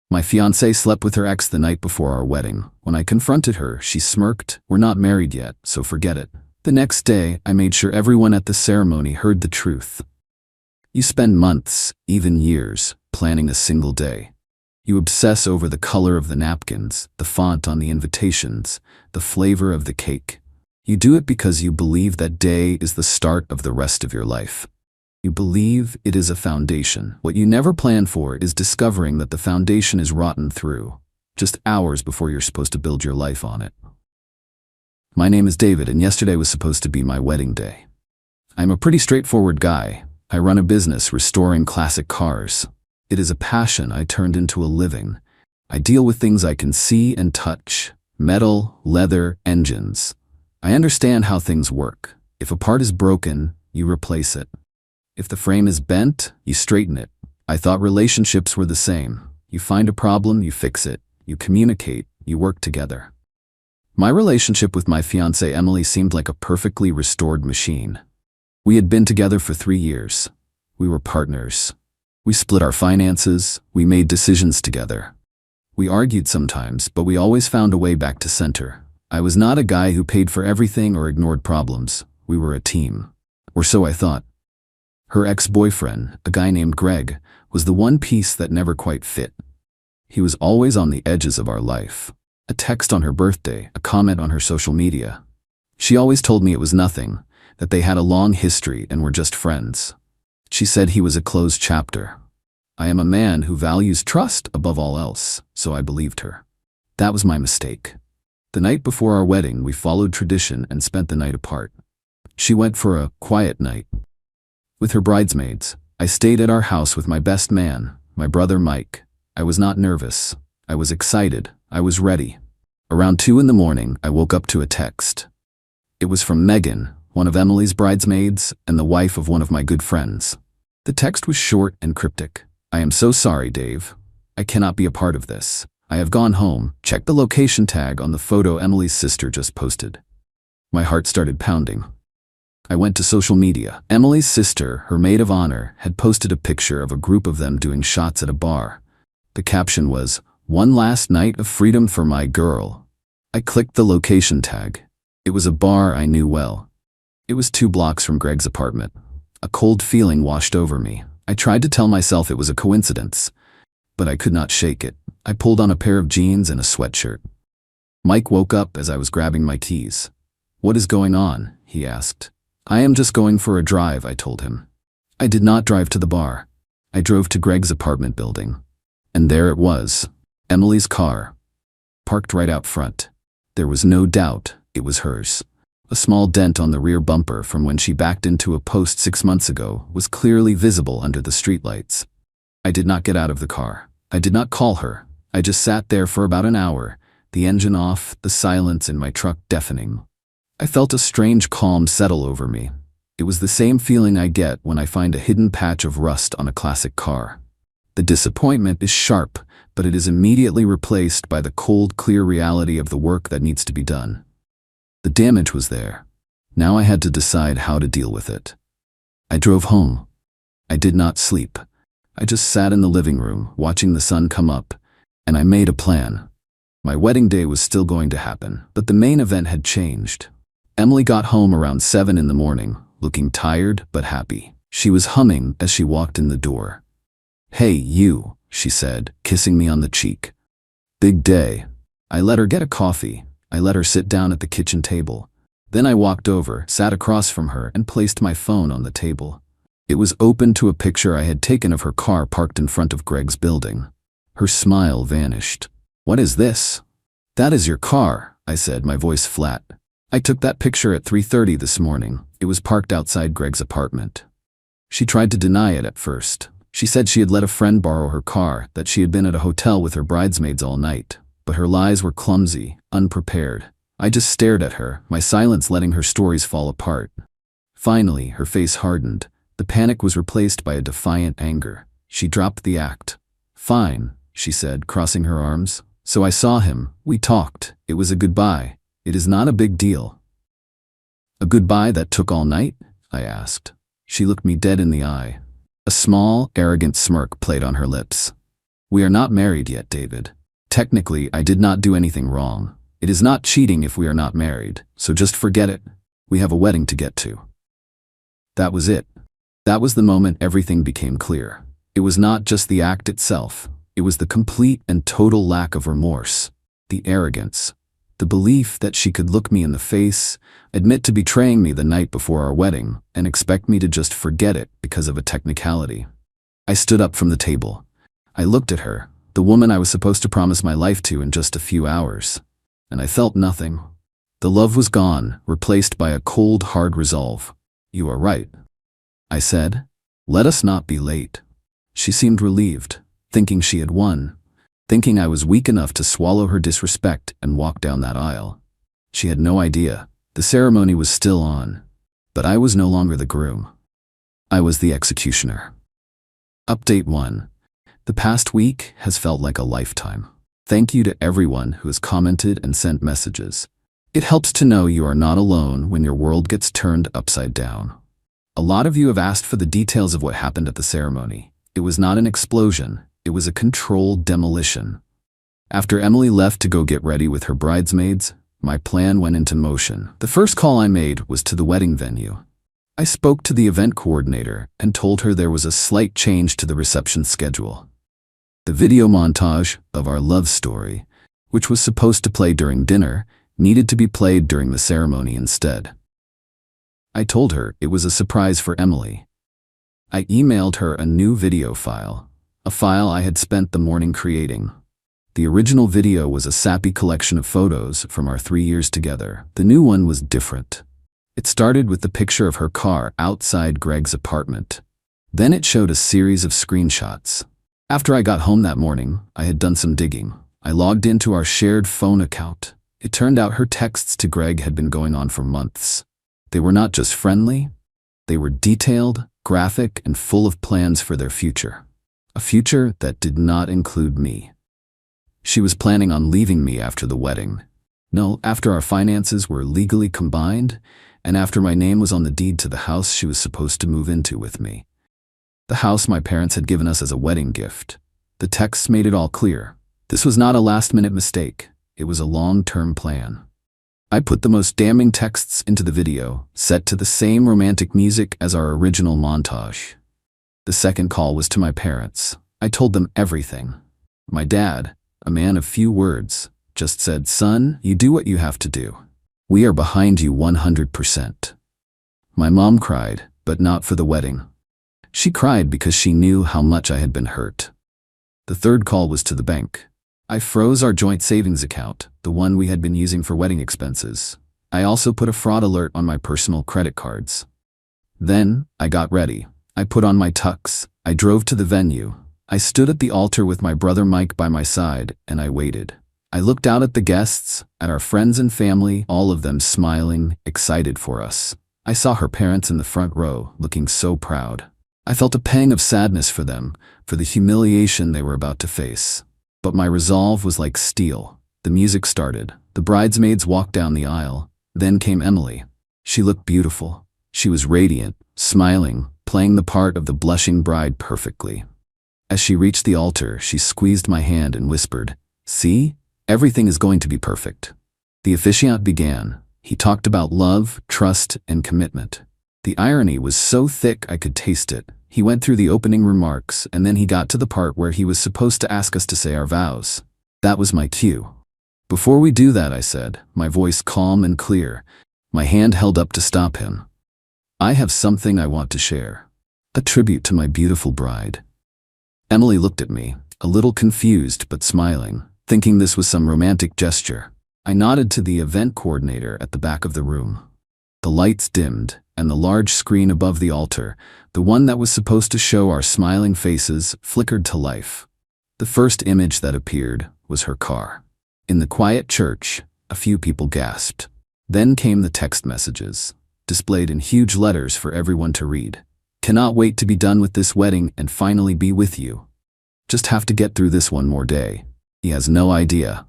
My fiancée slept with her ex the night before our wedding. When I confronted her, she smirked. We're not married yet, so forget it. The next day, I made sure everyone at the ceremony heard the truth. You spend months, even years, planning a single day. You obsess over the color of the napkins, the font on the invitations, the flavor of the cake. You do it because you believe that day is the start of the rest of your life. You believe it is a foundation. What you never plan for is discovering that the foundation is rotten through, just hours before you're supposed to build your life on it. My name is David, and yesterday was supposed to be my wedding day. I'm a pretty straightforward guy. I run a business restoring classic cars. It is a passion I turned into a living. I deal with things I can see and touch: metal, leather, engines. I understand how things work. If a part is broken, you replace it. If the frame is bent, you straighten it. I thought relationships were the same. You find a problem, you fix it. You communicate, you work together. My relationship with my fiancée Emily seemed like a perfectly restored machine. We had been together for 3 years. We were partners. We split our finances. We made decisions together. We argued sometimes, but we always found a way back to center. I was not a guy who paid for everything or ignored problems. We were a team. Or so I thought. Her ex-boyfriend, a guy named Greg, was the one piece that never quite fit. He was always on the edges of our life. A text on her birthday, a comment on her social media. She always told me it was nothing, that they had a long history and were just friends. She said he was a closed chapter. I am a man who values trust above all else, so I believed her. That was my mistake. The night before our wedding, we followed tradition and spent the night apart. She went for a quiet night with her bridesmaids. I stayed at our house with my best man, my brother Mike. I was not nervous. I was excited. I was ready. Around 2 in the morning, I woke up to a text. It was from Megan, one of Emily's bridesmaids and the wife of one of my good friends. The text was short and cryptic. I am so sorry, Dave. I cannot be a part of this. I have gone home. Check the location tag on the photo Emily's sister just posted. My heart started pounding. I went to social media. Emily's sister, her maid of honor, had posted a picture of a group of them doing shots at a bar. The caption was, "One last night of freedom for my girl." I clicked the location tag. It was a bar I knew well. It was 2 blocks from Greg's apartment. A cold feeling washed over me. I tried to tell myself it was a coincidence, but I could not shake it. I pulled on a pair of jeans and a sweatshirt. Mike woke up as I was grabbing my keys. "What is going on?" he asked. "I am just going for a drive," I told him. I did not drive to the bar. I drove to Greg's apartment building. And there it was, Emily's car, parked right out front. There was no doubt it was hers. A small dent on the rear bumper from when she backed into a post 6 months ago was clearly visible under the streetlights. I did not get out of the car. I did not call her. I just sat there for about an hour, the engine off, the silence in my truck deafening. I felt a strange calm settle over me. It was the same feeling I get when I find a hidden patch of rust on a classic car. The disappointment is sharp, but it is immediately replaced by the cold, clear reality of the work that needs to be done. The damage was there. Now I had to decide how to deal with it. I drove home. I did not sleep. I just sat in the living room, watching the sun come up, and I made a plan. My wedding day was still going to happen, but the main event had changed. Emily got home around 7 in the morning, looking tired but happy. She was humming as she walked in the door. "Hey, you," she said, kissing me on the cheek. "Big day." I let her get a coffee. I let her sit down at the kitchen table. Then I walked over, sat across from her, and placed my phone on the table. It was open to a picture I had taken of her car parked in front of Greg's building. Her smile vanished. "What is this?" "That is your car," I said, my voice flat. "I took that picture at 3:30 this morning. It was parked outside Greg's apartment." She tried to deny it at first. She said she had let a friend borrow her car, that she had been at a hotel with her bridesmaids all night. But her lies were clumsy, unprepared. I just stared at her, my silence letting her stories fall apart. Finally, her face hardened. The panic was replaced by a defiant anger. She dropped the act. "Fine," she said, crossing her arms. "So I saw him. We talked. It was a goodbye. It is not a big deal." "A goodbye that took all night?" I asked. She looked me dead in the eye. A small, arrogant smirk played on her lips. We are not married yet, David. Technically, I did not do anything wrong. It is not cheating if we are not married, so just forget it. We have a wedding to get to. That was it. That was the moment everything became clear. It was not just the act itself. It was the complete and total lack of remorse, the arrogance, the belief that she could look me in the face, admit to betraying me the night before our wedding, and expect me to just forget it because of a technicality. I stood up from the table. I looked at her, the woman I was supposed to promise my life to in just a few hours, and I felt nothing. The love was gone, replaced by a cold, hard resolve. You are right, I said. Let us not be late. She seemed relieved, thinking she had won, thinking I was weak enough to swallow her disrespect and walk down that aisle. She had no idea. The ceremony was still on, but I was no longer the groom. I was the executioner. Update 1. The past week has felt like a lifetime. Thank you to everyone who has commented and sent messages. It helps to know you are not alone when your world gets turned upside down. A lot of you have asked for the details of what happened at the ceremony. It was not an explosion. It was a controlled demolition. After Emily left to go get ready with her bridesmaids, my plan went into motion. The first call I made was to the wedding venue. I spoke to the event coordinator and told her there was a slight change to the reception schedule. The video montage of our love story, which was supposed to play during dinner, needed to be played during the ceremony instead. I told her it was a surprise for Emily. I emailed her a new video file, a file I had spent the morning creating. The original video was a sappy collection of photos from our 3 years together. The new one was different. It started with the picture of her car outside Greg's apartment. Then it showed a series of screenshots. After I got home that morning, I had done some digging. I logged into our shared phone account. It turned out her texts to Greg had been going on for months. They were not just friendly, they were detailed, graphic, and full of plans for their future. A future that did not include me. She was planning on leaving me after the wedding. No, after our finances were legally combined, and after my name was on the deed to the house she was supposed to move into with me. The house my parents had given us as a wedding gift. The texts made it all clear. This was not a last-minute mistake. It was a long-term plan. I put the most damning texts into the video, set to the same romantic music as our original montage. The second call was to my parents. I told them everything. My dad, a man of few words, just said, "Son, you do what you have to do. We are behind you 100%. My mom cried, but not for the wedding. She cried because she knew how much I had been hurt. The third call was to the bank. I froze our joint savings account, the one we had been using for wedding expenses. I also put a fraud alert on my personal credit cards. Then, I got ready. I put on my tux. I drove to the venue. I stood at the altar with my brother Mike by my side, and I waited. I looked out at the guests, at our friends and family, all of them smiling, excited for us. I saw her parents in the front row, looking so proud. I felt a pang of sadness for them, for the humiliation they were about to face. But my resolve was like steel. The music started. The bridesmaids walked down the aisle. Then came Emily. She looked beautiful. She was radiant, smiling, playing the part of the blushing bride perfectly. As she reached the altar, she squeezed my hand and whispered, "See? Everything is going to be perfect." The officiant began. He talked about love, trust, and commitment. The irony was so thick I could taste it. He went through the opening remarks, and then he got to the part where he was supposed to ask us to say our vows. That was my cue. "Before we do that," I said, my voice calm and clear, my hand held up to stop him. "I have something I want to share. A tribute to my beautiful bride." Emily looked at me, a little confused but smiling, thinking this was some romantic gesture. I nodded to the event coordinator at the back of the room. The lights dimmed, and the large screen above the altar, the one that was supposed to show our smiling faces, flickered to life. The first image that appeared was her car. In the quiet church, a few people gasped. Then came the text messages, displayed in huge letters for everyone to read. "Cannot wait to be done with this wedding and finally be with you. Just have to get through this one more day. He has no idea.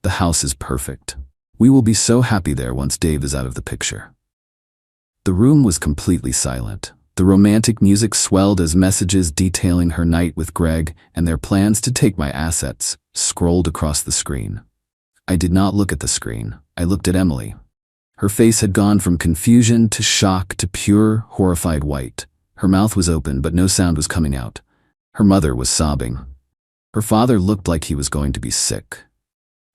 The house is perfect. We will be so happy there once Dave is out of the picture." The room was completely silent. The romantic music swelled as messages detailing her night with Greg and their plans to take my assets scrolled across the screen. I did not look at the screen. I looked at Emily. Her face had gone from confusion to shock to pure, horrified white. Her mouth was open, but no sound was coming out. Her mother was sobbing. Her father looked like he was going to be sick.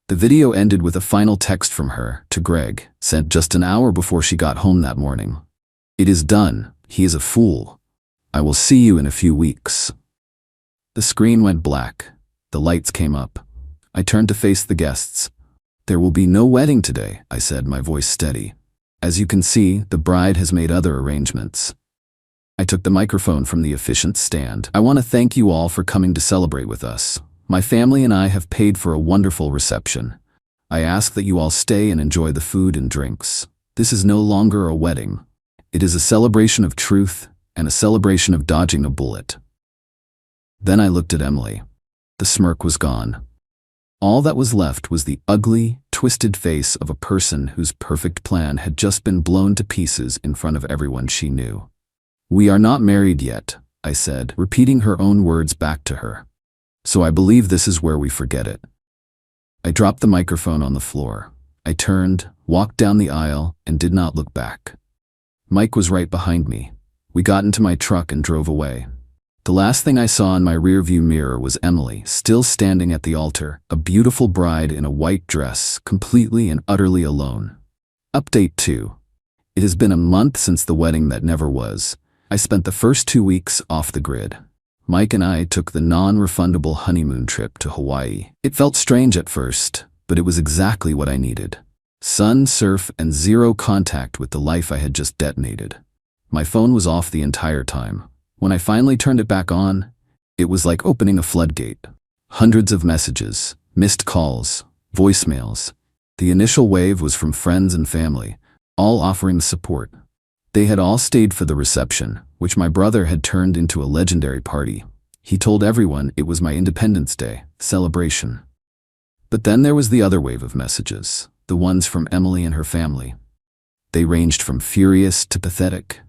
The video ended with a final text from her to Greg, sent just an hour before she got home that morning. "It is done. He is a fool. I will see you in a few weeks." The screen went black. The lights came up. I turned to face the guests. "There will be no wedding today," I said, my voice steady. "As you can see, the bride has made other arrangements." I took the microphone from the officiant's stand. "I want to thank you all for coming to celebrate with us. My family and I have paid for a wonderful reception. I ask that you all stay and enjoy the food and drinks. This is no longer a wedding. It is a celebration of truth and a celebration of dodging a bullet." Then I looked at Emily. The smirk was gone. All that was left was the ugly, twisted face of a person whose perfect plan had just been blown to pieces in front of everyone she knew. "We are not married yet," I said, repeating her own words back to her. "So I believe this is where we forget it." I dropped the microphone on the floor. I turned, walked down the aisle, and did not look back. Mike was right behind me. We got into my truck and drove away. The last thing I saw in my rearview mirror was Emily, still standing at the altar, a beautiful bride in a white dress, completely and utterly alone. Update 2. It has been a month since the wedding that never was. I spent the first 2 weeks off the grid. Mike and I took the non-refundable honeymoon trip to Hawaii. It felt strange at first, but it was exactly what I needed. Sun, surf, and zero contact with the life I had just detonated. My phone was off the entire time. When I finally turned it back on, it was like opening a floodgate. Hundreds of messages, missed calls, voicemails. The initial wave was from friends and family, all offering support. They had all stayed for the reception, which my brother had turned into a legendary party. He told everyone it was my Independence Day celebration. But then there was the other wave of messages, the ones from Emily and her family. They ranged from furious to pathetic.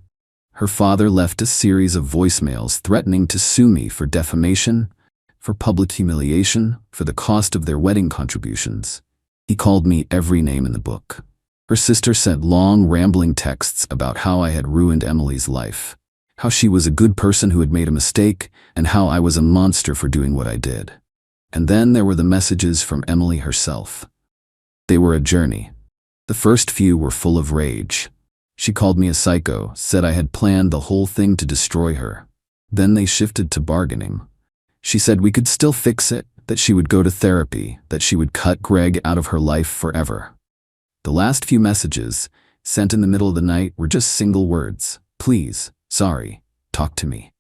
Her father left a series of voicemails threatening to sue me for defamation, for public humiliation, for the cost of their wedding contributions. He called me every name in the book. Her sister sent long, rambling texts about how I had ruined Emily's life, how she was a good person who had made a mistake, and how I was a monster for doing what I did. And then there were the messages from Emily herself. They were a journey. The first few were full of rage. She called me a psycho, said I had planned the whole thing to destroy her. Then they shifted to bargaining. She said we could still fix it, that she would go to therapy, that she would cut Greg out of her life forever. The last few messages, sent in the middle of the night, were just single words. "Please, sorry, talk to me."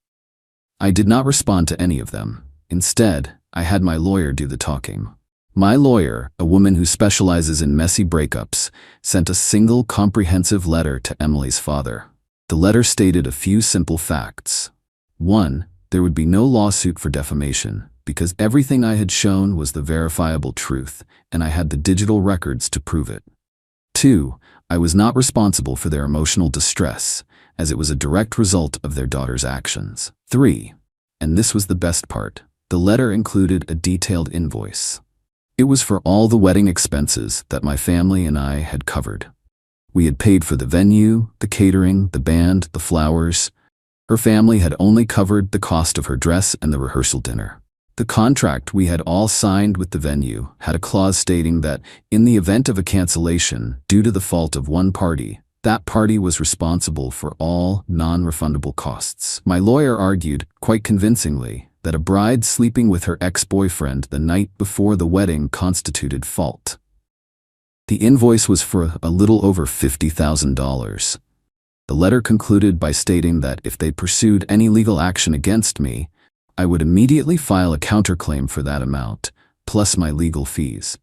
I did not respond to any of them. Instead, I had my lawyer do the talking. My lawyer, a woman who specializes in messy breakups, sent a single comprehensive letter to Emily's father. The letter stated a few simple facts. 1. There would be no lawsuit for defamation, because everything I had shown was the verifiable truth, and I had the digital records to prove it. 2. I was not responsible for their emotional distress, as it was a direct result of their daughter's actions. 3. And this was the best part. The letter included a detailed invoice. It was for all the wedding expenses that my family and I had covered. We had paid for the venue, the catering, the band, the flowers. Her family had only covered the cost of her dress and the rehearsal dinner. The contract we had all signed with the venue had a clause stating that, in the event of a cancellation due to the fault of one party, that party was responsible for all non-refundable costs. My lawyer argued, quite convincingly, that a bride sleeping with her ex-boyfriend the night before the wedding constituted fault. The invoice was for a little over $50,000. The letter concluded by stating that if they pursued any legal action against me, I would immediately file a counterclaim for that amount, plus my legal fees.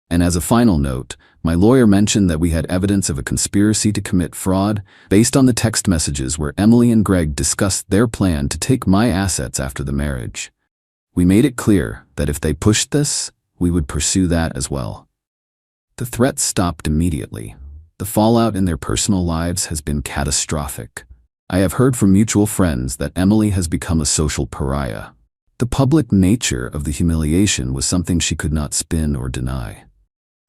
And as a final note, my lawyer mentioned that we had evidence of a conspiracy to commit fraud based on the text messages where Emily and Greg discussed their plan to take my assets after the marriage. We made it clear that if they pushed this, we would pursue that as well. The threats stopped immediately. The fallout in their personal lives has been catastrophic. I have heard from mutual friends that Emily has become a social pariah. The public nature of the humiliation was something she could not spin or deny.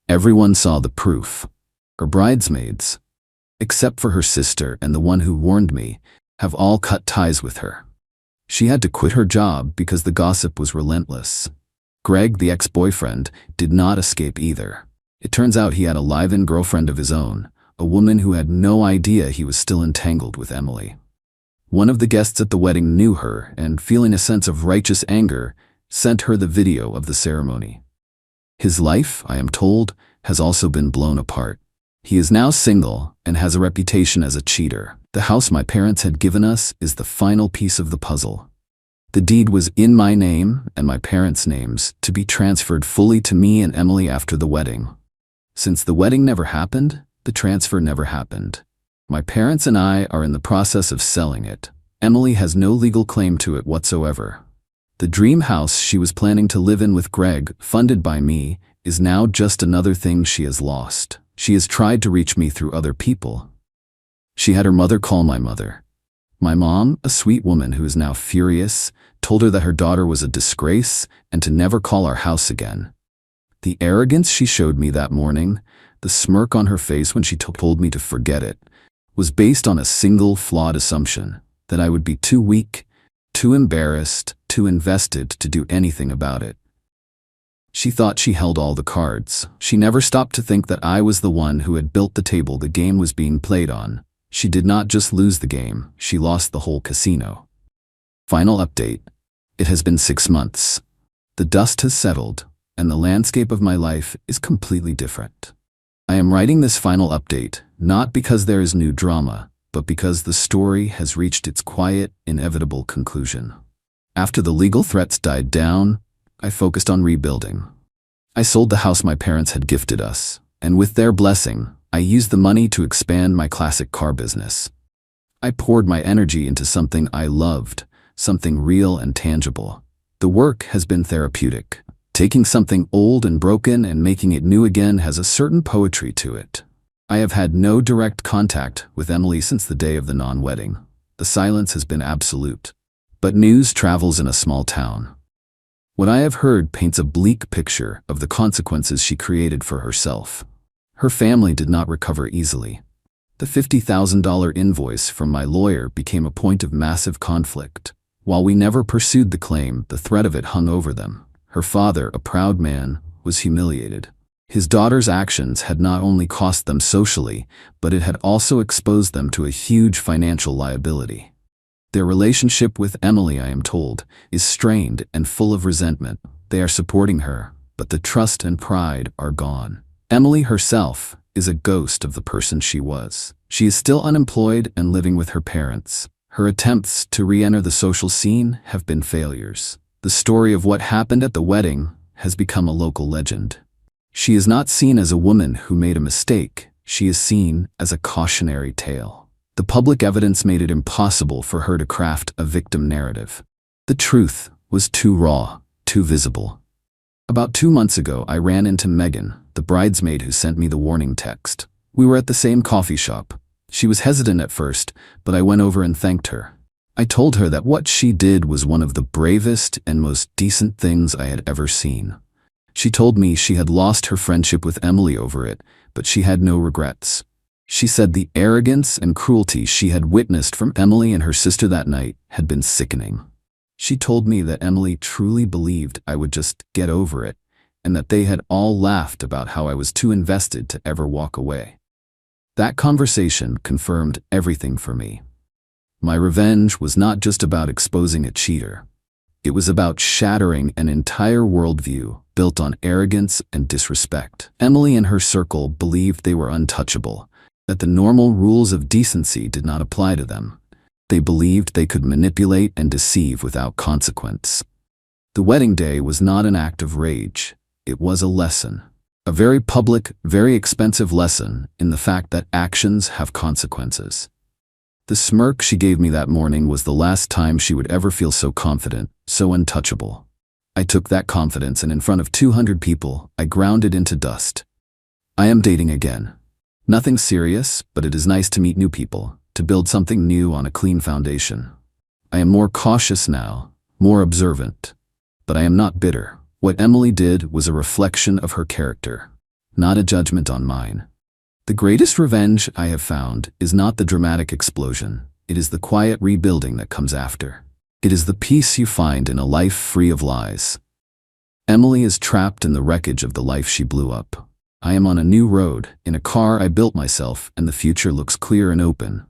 Everyone saw the proof. Her bridesmaids, except for her sister and the one who warned me, have all cut ties with her. She had to quit her job because the gossip was relentless. Greg, the ex-boyfriend, did not escape either. It turns out he had a live-in girlfriend of his own, a woman who had no idea he was still entangled with Emily. One of the guests at the wedding knew her and, feeling a sense of righteous anger, sent her the video of the ceremony. His life, I am told, has also been blown apart. He is now single and has a reputation as a cheater. The house my parents had given us is the final piece of the puzzle. The deed was in my name and my parents' names to be transferred fully to me and Emily after the wedding. Since the wedding never happened, the transfer never happened. My parents and I are in the process of selling it. Emily has no legal claim to it whatsoever. The dream house she was planning to live in with Greg, funded by me, is now just another thing she has lost. She has tried to reach me through other people. She had her mother call my mother. My mom, a sweet woman who is now furious, told her that her daughter was a disgrace and to never call our house again. The arrogance she showed me that morning, the smirk on her face when she told me to forget it, was based on a single flawed assumption that I would be too weak, too embarrassed, too invested to do anything about it. She thought she held all the cards. She never stopped to think that I was the one who had built the table the game was being played on. She did not just lose the game, she lost the whole casino. Final update. It has been 6 months. The dust has settled, and the landscape of my life is completely different. I am writing this final update not because there is new drama, but because the story has reached its quiet, inevitable conclusion. After the legal threats died down, I focused on rebuilding. I sold the house my parents had gifted us, and with their blessing, I used the money to expand my classic car business. I poured my energy into something I loved, something real and tangible. The work has been therapeutic. Taking something old and broken and making it new again has a certain poetry to it. I have had no direct contact with Emily since the day of the non-wedding. The silence has been absolute. But news travels in a small town. What I have heard paints a bleak picture of the consequences she created for herself. Her family did not recover easily. The $50,000 invoice from my lawyer became a point of massive conflict. While we never pursued the claim, the threat of it hung over them. Her father, a proud man, was humiliated. His daughter's actions had not only cost them socially, but it had also exposed them to a huge financial liability. Their relationship with Emily, I am told, is strained and full of resentment. They are supporting her, but the trust and pride are gone. Emily herself is a ghost of the person she was. She is still unemployed and living with her parents. Her attempts to re-enter the social scene have been failures. The story of what happened at the wedding has become a local legend. She is not seen as a woman who made a mistake. She is seen as a cautionary tale. The public evidence made it impossible for her to craft a victim narrative. The truth was too raw, too visible. About 2 months ago, I ran into Megan, the bridesmaid who sent me the warning text. We were at the same coffee shop. She was hesitant at first, but I went over and thanked her. I told her that what she did was one of the bravest and most decent things I had ever seen. She told me she had lost her friendship with Emily over it, but she had no regrets. She said the arrogance and cruelty she had witnessed from Emily and her sister that night had been sickening. She told me that Emily truly believed I would just get over it, and that they had all laughed about how I was too invested to ever walk away. That conversation confirmed everything for me. My revenge was not just about exposing a cheater. It was about shattering an entire worldview built on arrogance and disrespect. Emily and her circle believed they were untouchable, that the normal rules of decency did not apply to them. They believed they could manipulate and deceive without consequence. The wedding day was not an act of rage. It was a lesson. A very public, very expensive lesson in the fact that actions have consequences. The smirk she gave me that morning was the last time she would ever feel so confident, so untouchable. I took that confidence and in front of 200 people, I ground it into dust. I am dating again. Nothing serious, but it is nice to meet new people. to build something new on a clean foundation. I am more cautious now, more observant. But I am not bitter. What Emily did was a reflection of her character, not a judgment on mine. The greatest revenge I have found is not the dramatic explosion. It is the quiet rebuilding that comes after. It is the peace you find in a life free of lies. Emily is trapped in the wreckage of the life she blew up. I am on a new road, in a car I built myself, and the future looks clear and open.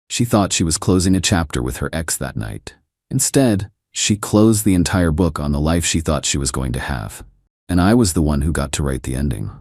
She thought she was closing a chapter with her ex that night. Instead, she closed the entire book on the life she thought she was going to have. And I was the one who got to write the ending.